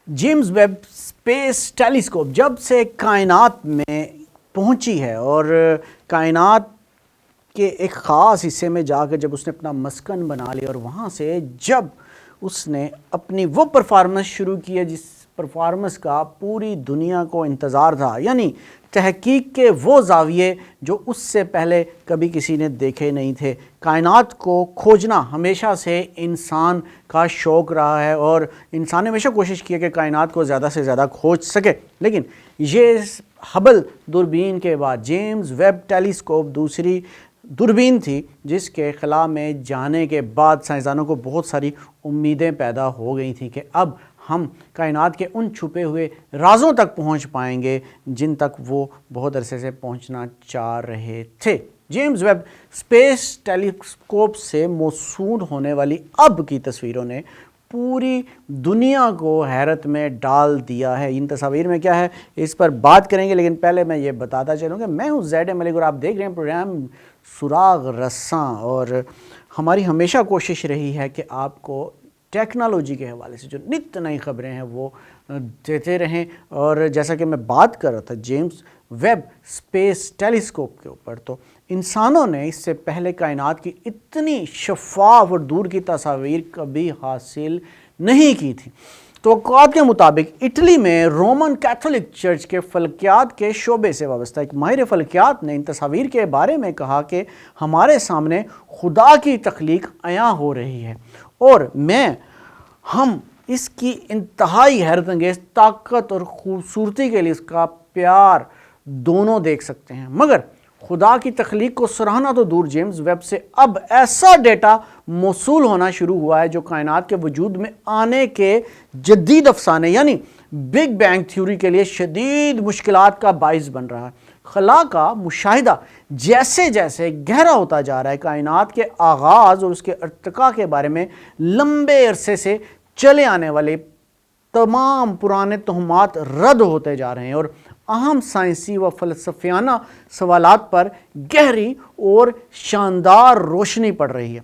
James Webb space telescope جب سے کائنات میں پہنچی ہے اور کائنات کے ایک خاص حصے میں جا کر جب اس نے اپنا مسکن بنا لیا اور وہاں سے جب اس نے اپنی وہ پرفارمنس شروع کی ہے جس پرفارمنس کا پوری دنیا کو انتظار تھا، یعنی تحقیق کے وہ زاویے جو اس سے پہلے کبھی کسی نے دیکھے نہیں تھے۔ کائنات کو کھوجنا ہمیشہ سے انسان کا شوق رہا ہے اور انسان نے ہمیشہ کوشش کی ہے کہ کائنات کو زیادہ سے زیادہ کھوج سکے، لیکن یہ ہبل دوربین کے بعد جیمز ویب ٹیلیسکوپ دوسری دوربین تھی جس کے خلا میں جانے کے بعد سائنسدانوں کو بہت ساری امیدیں پیدا ہو گئی تھیں کہ اب ہم کائنات کے ان چھپے ہوئے رازوں تک پہنچ پائیں گے جن تک وہ بہت عرصے سے پہنچنا چاہ رہے تھے۔ جیمز ویب اسپیس ٹیلیسکوپ سے موصول ہونے والی اب کی تصویروں نے پوری دنیا کو حیرت میں ڈال دیا ہے۔ ان تصاویر میں کیا ہے اس پر بات کریں گے، لیکن پہلے میں یہ بتاتا چلوں کہ میں ہوں زید ملک اور آپ دیکھ رہے ہیں پروگرام سراغ رساں، اور ہماری ہمیشہ کوشش رہی ہے کہ آپ کو ٹیکنالوجی کے حوالے سے جو نت نئی خبریں ہیں وہ دیتے رہیں۔ اور جیسا کہ میں بات کر رہا تھا جیمز ویب اسپیس ٹیلیسکوپ کے اوپر، تو انسانوں نے اس سے پہلے کائنات کی اتنی شفاف اور دور کی تصاویر کبھی حاصل نہیں کی تھی۔ توقعات کے مطابق اٹلی میں رومن کیتھولک چرچ کے فلکیات کے شعبے سے وابستہ ایک ماہر فلکیات نے ان تصاویر کے بارے میں کہا کہ ہمارے سامنے خدا کی تخلیق عیاں ہو رہی ہے، اور ہم اس کی انتہائی حیرت انگیز طاقت اور خوبصورتی کے لیے اس کا پیار دونوں دیکھ سکتے ہیں۔ مگر خدا کی تخلیق کو سراہنا تو دور، جیمز ویب سے اب ایسا ڈیٹا موصول ہونا شروع ہوا ہے جو کائنات کے وجود میں آنے کے جدید افسانے یعنی بگ بینگ تھیوری کے لیے شدید مشکلات کا باعث بن رہا ہے۔ خلا کا مشاہدہ جیسے جیسے گہرا ہوتا جا رہا ہے، کائنات کے آغاز اور اس کے ارتقاء کے بارے میں لمبے عرصے سے چلے آنے والے تمام پرانے توہمات رد ہوتے جا رہے ہیں اور اہم سائنسی و فلسفیانہ سوالات پر گہری اور شاندار روشنی پڑ رہی ہے۔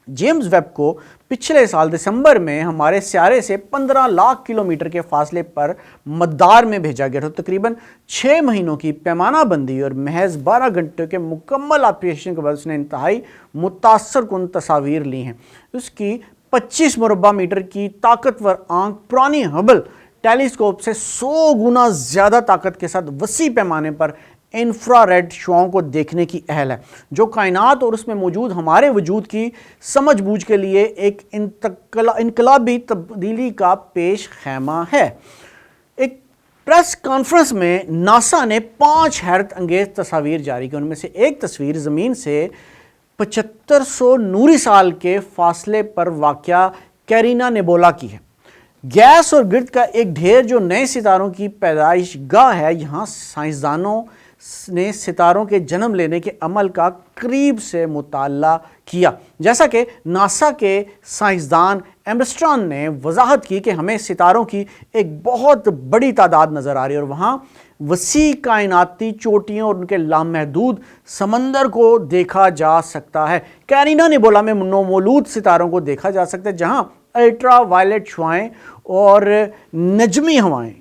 جیمز ویب کو پچھلے سال دسمبر میں ہمارے سیارے سے 15 لاکھ کلومیٹر کے فاصلے پر مدار میں بھیجا گیا تھا۔ تقریباً 6 مہینوں کی پیمانہ بندی اور محض 12 گھنٹے کے مکمل آپریشن کے بعد اس نے انتہائی متاثر کن تصاویر لی ہیں۔ اس کی 25 مربع میٹر کی طاقتور آنکھ پرانی ہبل ٹیلیسکوپ سے 100 گنا زیادہ طاقت کے ساتھ وسیع پیمانے پر انفرا ریڈ شعاعوں کو دیکھنے کی اہل ہے، جو کائنات اور اس میں موجود ہمارے وجود کی سمجھ بوجھ کے لیے ایک انقلابی تبدیلی کا پیش خیمہ ہے۔ ایک پریس کانفرنس میں ناسا نے 5 حیرت انگیز تصاویر جاری کی۔ ان میں سے ایک تصویر زمین سے 7500 نوری سال کے فاصلے پر واقع کیرینا نیبولا کی ہے۔ گیس اور گرد کا ایک ڈھیر جو نئے ستاروں کی پیدائش گاہ ہے۔ یہاں سائنسدانوں نے ستاروں کے جنم لینے کے عمل کا قریب سے مطالعہ کیا، جیسا کہ ناسا کے سائنسدان ایمسٹرانگ نے وضاحت کی کہ ہمیں ستاروں کی ایک بہت بڑی تعداد نظر آ رہی ہے اور وہاں وسیع کائناتی چوٹیوں اور ان کے لامحدود سمندر کو دیکھا جا سکتا ہے۔ کیرینا نیبولا میں نومولود ستاروں کو دیکھا جا سکتا ہے جہاں الٹرا وائلٹ شعاعیں اور نجمی ہوائیں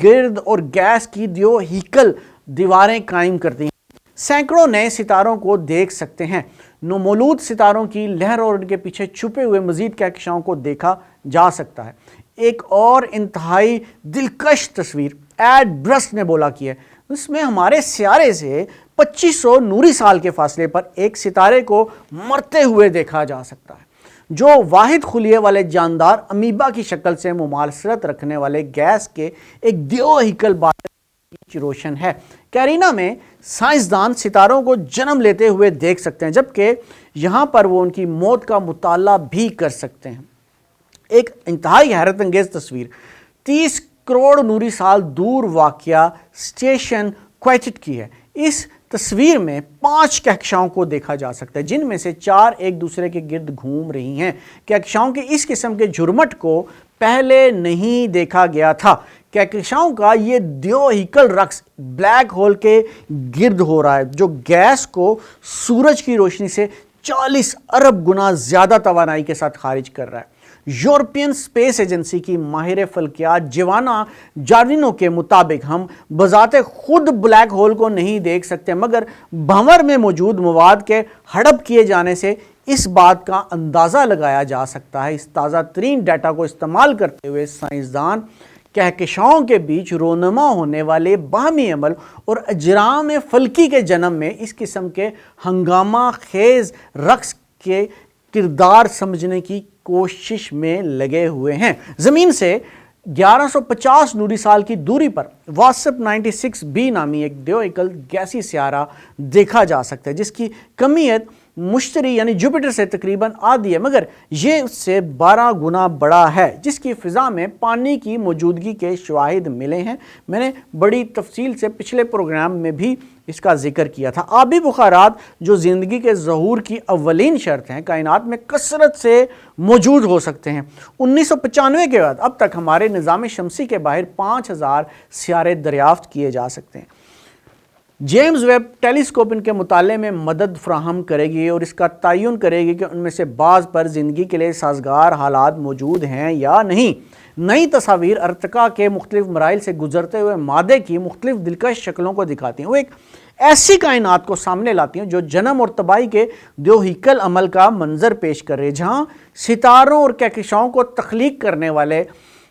گرد اور گیس کی دیوہیکل دیواریں قائم کرتی ہیں۔ سینکڑوں نئے ستاروں کو دیکھ سکتے ہیں۔ نومولود ستاروں کی لہر اور ان کے پیچھے چھپے ہوئے مزید کہکشاؤں کو دیکھا جا سکتا ہے۔ ایک اور انتہائی دلکش تصویر ایڈ برسٹ نیبولا کی ہے۔ اس میں ہمارے سیارے سے 2500 نوری سال کے فاصلے پر ایک ستارے کو مرتے ہوئے دیکھا جا سکتا ہے جو واحد خلیے والے جاندار امیبا کی شکل سے مماثلت رکھنے والے گیس کے ایک دیوہیکل بادل کی روشن ہے۔ کیرینا میں سائنسدان ستاروں کو جنم لیتے ہوئے دیکھ سکتے ہیں، جبکہ یہاں پر وہ ان کی موت کا مطالعہ بھی کر سکتے ہیں۔ ایک انتہائی حیرت انگیز تصویر 30 کروڑ نوری سال دور واقع اسٹیشن کوئٹٹ کی ہے۔ اس تصویر میں 5 کہکشاؤں کو دیکھا جا سکتا ہے جن میں سے 4 ایک دوسرے کے گرد گھوم رہی ہیں۔ کہکشاؤں کے اس قسم کے جھرمٹ کو پہلے نہیں دیکھا گیا تھا۔ کہکشاؤں کا یہ دیوہیکل رقص بلیک ہول کے گرد ہو رہا ہے جو گیس کو سورج کی روشنی سے 40 ارب گنا زیادہ توانائی کے ساتھ خارج کر رہا ہے۔ یورپین اسپیس ایجنسی کی ماہر فلکیات جوانا جارڈینو کے مطابق ہم بذات خود بلیک ہول کو نہیں دیکھ سکتے، مگر بھنور میں موجود مواد کے ہڑپ کیے جانے سے اس بات کا اندازہ لگایا جا سکتا ہے۔ اس تازہ ترین ڈیٹا کو استعمال کرتے ہوئے سائنسدان کہکشاؤں کے بیچ رونما ہونے والے باہمی عمل اور اجرام فلکی کے جنم میں اس قسم کے ہنگامہ خیز رقص کے کردار سمجھنے کی کوشش میں لگے ہوئے ہیں۔ زمین سے 1150 نوری سال کی دوری پر واسپ 96b نامی ایک ڈیوئیکل گیسی سیارہ دیکھا جا سکتا ہے، جس کی کمیت مشتری یعنی جوپیٹر سے تقریباً آدھی ہے، مگر یہ اس سے 12 گنا بڑا ہے، جس کی فضا میں پانی کی موجودگی کے شواہد ملے ہیں۔ میں نے بڑی تفصیل سے پچھلے پروگرام میں بھی اس کا ذکر کیا تھا۔ آبی بخارات جو زندگی کے ظہور کی اولین شرط ہیں، کائنات میں کثرت سے موجود ہو سکتے ہیں۔ 1995 کے بعد اب تک ہمارے نظام شمسی کے باہر 5000 سیارے دریافت کیے جا سکتے ہیں۔ جیمز ویب ٹیلیسکوپ ان کے مطالعے میں مدد فراہم کرے گی اور اس کا تعین کرے گی کہ ان میں سے بعض پر زندگی کے لیے سازگار حالات موجود ہیں یا نہیں۔ نئی تصاویر ارتقاء کے مختلف مراحل سے گزرتے ہوئے مادے کی مختلف دلکش شکلوں کو دکھاتی ہیں۔ وہ ایک ایسی کائنات کو سامنے لاتی ہیں جو جنم اور تباہی کے دو ہیکل عمل کا منظر پیش کر رہے، جہاں ستاروں اور کہکشاؤں کو تخلیق کرنے والے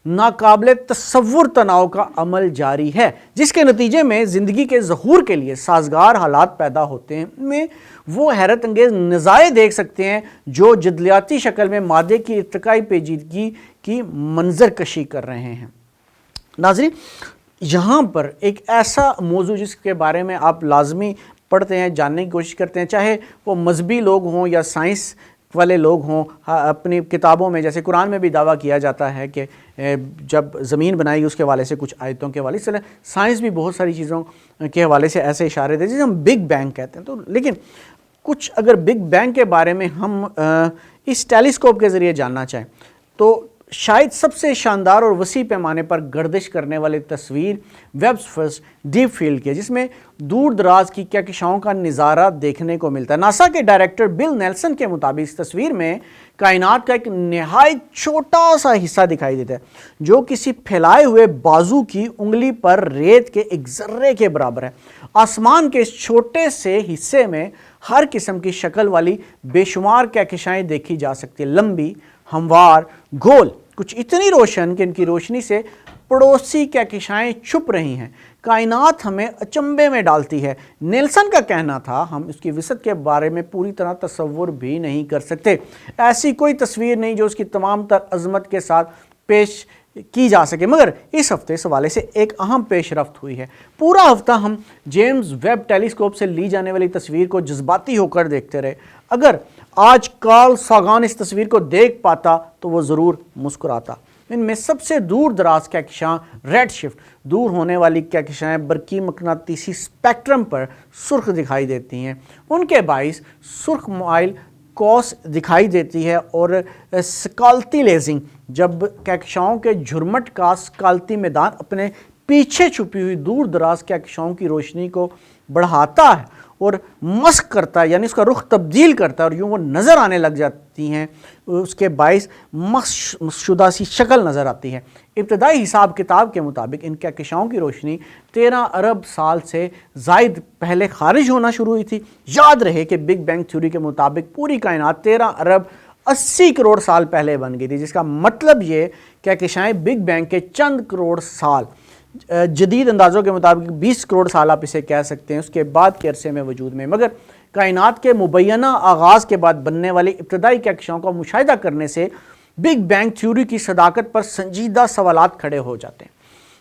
ناقابل تصور تناؤ کا عمل جاری ہے، جس کے نتیجے میں زندگی کے ظہور کے لیے سازگار حالات پیدا ہوتے ہیں۔ میں وہ حیرت انگیز نظارے دیکھ سکتے ہیں جو جدلیاتی شکل میں مادے کی ارتقائی پیچیدگی کی منظر کشی کر رہے ہیں۔ ناظرین، یہاں پر ایک ایسا موضوع جس کے بارے میں آپ لازمی پڑھتے ہیں، جاننے کی کوشش کرتے ہیں، چاہے وہ مذہبی لوگ ہوں یا سائنس والے لوگ ہوں، اپنی کتابوں میں جیسے قرآن میں بھی دعویٰ کیا جاتا ہے کہ جب زمین بنائی اس کے حوالے سے کچھ آیتوں کے حوالے سے، سائنس بھی بہت ساری چیزوں کے حوالے سے ایسے اشارے تھے جسے ہم بگ بینگ کہتے ہیں۔ تو لیکن کچھ اگر بگ بینگ کے بارے میں ہم اس ٹیلیسکوپ کے ذریعے جاننا چاہیں تو شاید سب سے شاندار اور وسیع پیمانے پر گردش کرنے والی تصویر ویبز فرسٹ ڈیپ فیلڈ کی ہے، جس میں دور دراز کی کہکشاؤں کا نظارہ دیکھنے کو ملتا ہے۔ ناسا کے ڈائریکٹر بل نیلسن کے مطابق اس تصویر میں کائنات کا ایک نہایت چھوٹا سا حصہ دکھائی دیتا ہے، جو کسی پھیلائے ہوئے بازو کی انگلی پر ریت کے ایک ذرے کے برابر ہے۔ آسمان کے اس چھوٹے سے حصے میں ہر قسم کی شکل والی بے شمار کہکشائیں دیکھی جا سکتی ہیں، لمبی، ہموار، گول، کچھ اتنی روشن کہ ان کی روشنی سے پڑوسی کہکشائیں چھپ رہی ہیں۔ کائنات ہمیں اچنبے میں ڈالتی ہے۔ نیلسن کا کہنا تھا، ہم اس کی وسعت کے بارے میں پوری طرح تصور بھی نہیں کر سکتے۔ ایسی کوئی تصویر نہیں جو اس کی تمام تر عظمت کے ساتھ پیش کی جا سکے، مگر اس ہفتے اس حوالے سے ایک اہم پیش رفت ہوئی ہے۔ پورا ہفتہ ہم جیمز ویب ٹیلیسکوپ سے لی جانے والی تصویر کو جذباتی ہو کر دیکھتے رہے۔ اگر آج کارل ساگان اس تصویر کو دیکھ پاتا تو وہ ضرور مسکراتا۔ ان میں سب سے دور دراز کہکشاں ریڈ شفٹ، دور ہونے والی کہکشائیں برقی مقناطیسی اسپیکٹرم پر سرخ دکھائی دیتی ہیں، ان کے باعث سرخ مائل کوس دکھائی دیتی ہے، اور سکالتی لیزنگ، جب کہکشاؤں کے جھرمٹ کا سکالتی میدان اپنے پیچھے چھپی ہوئی دور دراز کہکشاؤں کی روشنی کو بڑھاتا ہے اور مسک کرتا ہے، یعنی اس کا رخ تبدیل کرتا ہے اور یوں وہ نظر آنے لگ جاتی ہیں، اس کے باعث مسک شدہ سی شکل نظر آتی ہے۔ ابتدائی حساب کتاب کے مطابق ان کہکشاؤں کی روشنی 13 ارب سال سے زائد پہلے خارج ہونا شروع ہوئی تھی۔ یاد رہے کہ بگ بینگ تھیوری کے مطابق پوری کائنات 13 ارب 80 کروڑ سال پہلے بن گئی تھی، جس کا مطلب یہ کہکشائیں بگ بینگ کے چند کروڑ سال، جدید اندازوں کے مطابق 20 کروڑ سال آپ اسے کہہ سکتے ہیں، اس کے بعد کے عرصے میں وجود میں۔ مگر کائنات کے مبینہ آغاز کے بعد بننے والی ابتدائی کہکشاؤں کا مشاہدہ کرنے سے بگ بینگ تھیوری کی صداقت پر سنجیدہ سوالات کھڑے ہو جاتے ہیں۔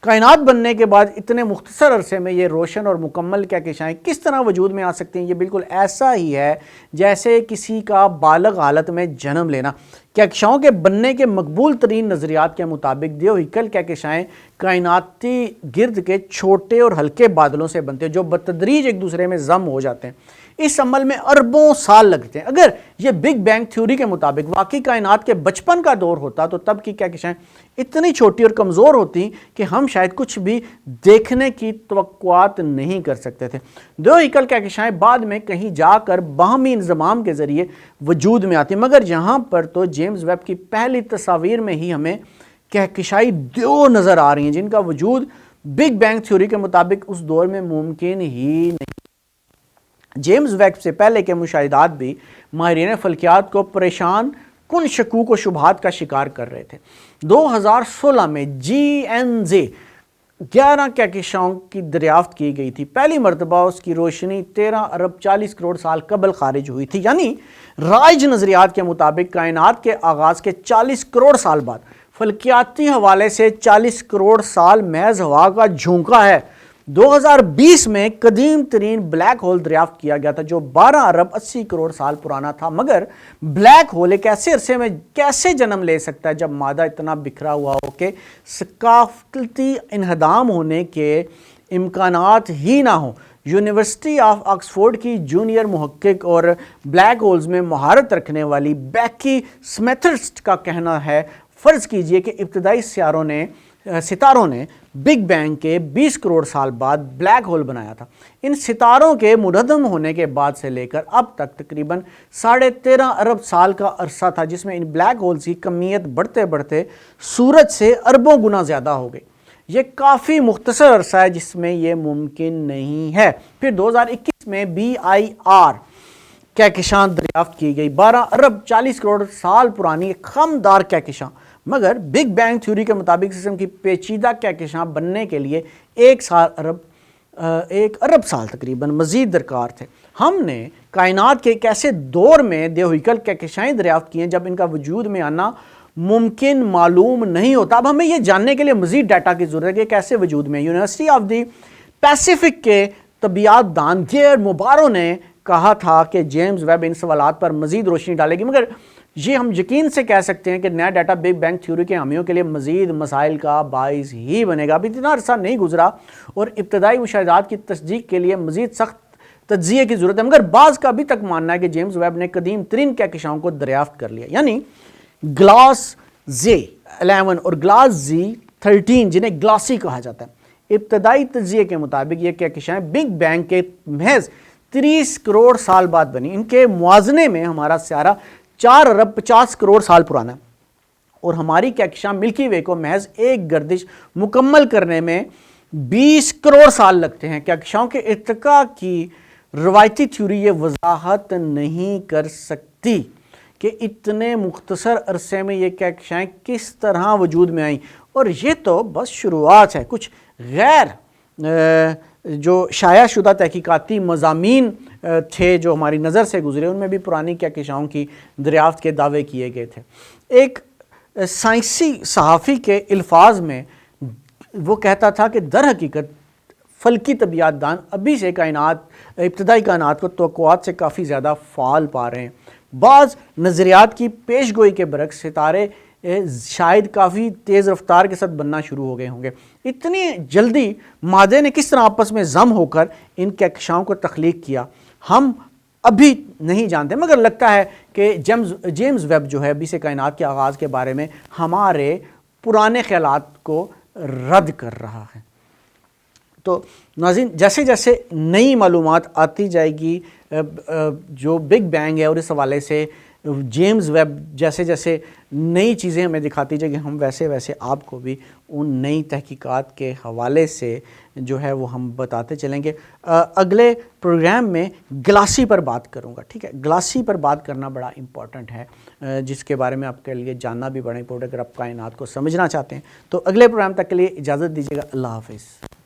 کائنات بننے کے بعد اتنے مختصر عرصے میں یہ روشن اور مکمل کہکشائیں کس طرح وجود میں آ سکتی ہیں؟ یہ بالکل ایسا ہی ہے جیسے کسی کا بالغ حالت میں جنم لینا۔ کہکشاؤں کے بننے کے مقبول ترین نظریات کے مطابق دیوہیکل کہکشائیں کائناتی گرد کے چھوٹے اور ہلکے بادلوں سے بنتے ہیں، جو بتدریج ایک دوسرے میں ضم ہو جاتے ہیں۔ اس عمل میں اربوں سال لگتے ہیں۔ اگر یہ بگ بینگ تھیوری کے مطابق واقعی کائنات کے بچپن کا دور ہوتا تو تب کی کہکشائیں اتنی چھوٹی اور کمزور ہوتی کہ ہم شاید کچھ بھی دیکھنے کی توقعات نہیں کر سکتے تھے۔ دو ہیکل کہکشائیں بعد میں کہیں جا کر باہمی انضمام کے ذریعے وجود میں آتی، مگر یہاں پر تو جیمز ویب کی پہلی تصاویر میں ہی ہمیں کہکشائی دو نظر آ رہی ہیں جن کا وجود بگ بینگ تھیوری کے مطابق اس دور میں ممکن ہی نہیں۔ جیمز ویب سے پہلے کے مشاہدات بھی ماہرین فلکیات کو پریشان کن شکوک و شبہات کا شکار کر رہے تھے۔ 2016 میں GNZ 11 کہکشاؤں کی دریافت کی گئی تھی۔ پہلی مرتبہ اس کی روشنی 13 ارب 40 کروڑ سال قبل خارج ہوئی تھی، یعنی رائج نظریات کے مطابق کائنات کے آغاز کے 40 کروڑ سال بعد۔ فلکیاتی حوالے سے 40 کروڑ سال محض ہوا کا جھونکا ہے۔ 2020 میں قدیم ترین بلیک ہول دریافت کیا گیا تھا جو 12 ارب 80 کروڑ سال پرانا تھا، مگر بلیک ہول ایک ایسے عرصے میں کیسے جنم لے سکتا ہے جب مادہ اتنا بکھرا ہوا ہو کہ ثقافتی انہدام ہونے کے امکانات ہی نہ ہوں۔ یونیورسٹی آف آکسفورڈ کی جونیئر محقق اور بلیک ہولز میں مہارت رکھنے والی بیکی سمیتھرسٹ کا کہنا ہے، فرض کیجئے کہ ابتدائی ستاروں نے بگ بینگ کے 20 کروڑ سال بعد بلیک ہول بنایا تھا۔ ان ستاروں کے منہدم ہونے کے بعد سے لے کر اب تک تقریباً 13.5 ارب سال کا عرصہ تھا جس میں ان بلیک ہولز کی کمیت بڑھتے بڑھتے سورج سے اربوں گنا زیادہ ہو گئی۔ یہ کافی مختصر عرصہ ہے جس میں یہ ممکن نہیں ہے۔ پھر 2021 میں BIR کہکشاں دریافت کی گئی، 12 ارب 40 کروڑ سال پرانی ایک خمدار کہکشاں، مگر بگ بینگ تھیوری کے مطابق سسٹم کی پیچیدہ کہکشاں بننے کے لیے 1 ارب سال تقریباً مزید درکار تھے۔ ہم نے کائنات کے ایک ایسے دور میں دیوہیکل کہکشائیں دریافت کی ہیں جب ان کا وجود میں آنا ممکن معلوم نہیں ہوتا۔ اب ہمیں یہ جاننے کے لیے مزید ڈیٹا کی ضرورت ہے کہ کیسے وجود میں۔ یونیورسٹی آف دی پیسیفک کے طبیعیات دان ڈیئر موبارو نے کہا تھا کہ جیمز ویب ان سوالات پر مزید روشنی ڈالے گی، مگر یہ ہم یقین سے کہہ سکتے ہیں کہ نیا ڈیٹا بگ بینگ تھیوری کے حامیوں کے لیے مزید مسائل کا باعث ہی بنے گا۔ اب اتنا عرصہ نہیں گزرا اور ابتدائی مشاہدات کی تصدیق کے لیے مزید سخت تجزیے کی ضرورت ہے، مگر بعض کا ابھی تک ماننا ہے کہ جیمز ویب نے قدیم ترین کہکشاؤں کو دریافت کر لیا، یعنی گلاس Z11 اور گلاس Z13 جنہیں گلاسی کہا جاتا ہے۔ ابتدائی تجزیے کے مطابق یہ کہکشائیں بگ بینگ کے محض 30 کروڑ سال بعد بنی۔ ان کے موازنے میں ہمارا سیارہ 4 ارب 50 کروڑ سال پرانا ہے اور ہماری کہکشاں ملکی وے کو محض ایک گردش مکمل کرنے میں 20 کروڑ سال لگتے ہیں۔ کہکشاؤں کے ارتقاء کی روایتی تھیوری یہ وضاحت نہیں کر سکتی کہ اتنے مختصر عرصے میں یہ کہکشائیں کس طرح وجود میں آئیں، اور یہ تو بس شروعات ہے۔ کچھ غیر جو شائع شدہ تحقیقاتی مضامین تھے جو ہماری نظر سے گزرے ان میں بھی پرانی کہکشاؤں کی دریافت کے دعوے کیے گئے تھے۔ ایک سائنسی صحافی کے الفاظ میں وہ کہتا تھا کہ در حقیقت فلکی طبیعیات دان ابھی سے ابتدائی کائنات کو توقعات سے کافی زیادہ فعال پا رہے ہیں۔ بعض نظریات کی پیش گوئی کے برعکس ستارے شاید کافی تیز رفتار کے ساتھ بننا شروع ہو گئے ہوں گے۔ اتنی جلدی مادے نے کس طرح آپس میں ضم ہو کر ان کہکشاؤں کو تخلیق کیا ہم ابھی نہیں جانتے، مگر لگتا ہے کہ جیمز ویب جو ہے ابھی سے کائنات کے آغاز کے بارے میں ہمارے پرانے خیالات کو رد کر رہا ہے۔ تو ناظرین، جیسے جیسے نئی معلومات آتی جائے گی جو بگ بینگ ہے اور اس حوالے سے جیمز ویب جیسے جیسے نئی چیزیں ہمیں دکھاتی جائے گی، ہم ویسے ویسے آپ کو بھی ان نئی تحقیقات کے حوالے سے جو ہے وہ ہم بتاتے چلیں گے۔ اگلے پروگرام میں گلاسی پر بات کروں گا، ٹھیک ہے؟ گلاسی پر بات کرنا بڑا امپورٹنٹ ہے جس کے بارے میں آپ کے لیے جاننا بھی بڑا امپورٹنٹ ہے اگر آپ کائنات کو سمجھنا چاہتے ہیں۔ تو اگلے پروگرام تک کے لیے اجازت دیجیے گا، اللہ حافظ۔